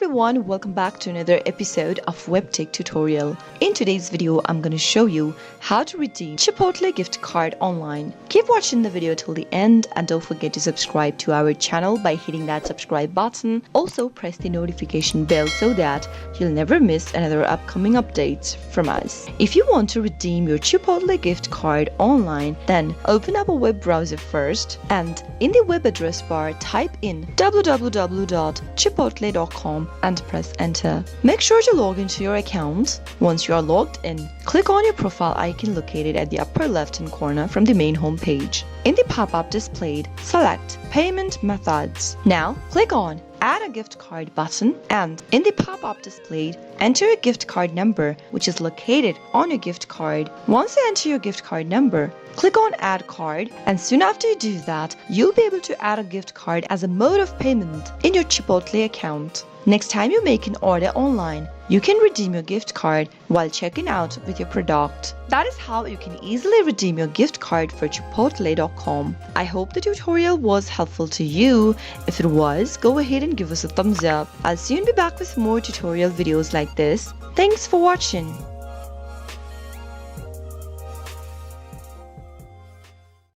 everyone, welcome back to another episode of Webtech Tutorial. In today's video, I'm going to show you how to redeem Chipotle gift card online. Keep watching the video till the end and don't forget to subscribe to our channel by hitting that subscribe button. Also press the notification bell so that you'll never miss another upcoming update from us. If you want to redeem your Chipotle gift card online, then open up a web browser first and in the web address bar type in www.chipotle.com and press enter. Make sure to log into your account. Once you are logged in, click on your profile icon located at the upper left hand corner from the main home page. In the pop-up displayed, select Payment Methods. Now click on Add a gift card button and in the pop-up displayed, enter your gift card number which is located on your gift card. Once you enter your gift card number, click on Add Card and soon after you do that, you'll be able to add a gift card as a mode of payment in your Chipotle account. Next time you make an order online, you can redeem your gift card while checking out with your product. That is how you can easily redeem your gift card for Chipotle.com. I hope the tutorial was helpful to you. If it was, go ahead and give us a thumbs up. I'll soon be back with more tutorial videos like this. Thanks for watching.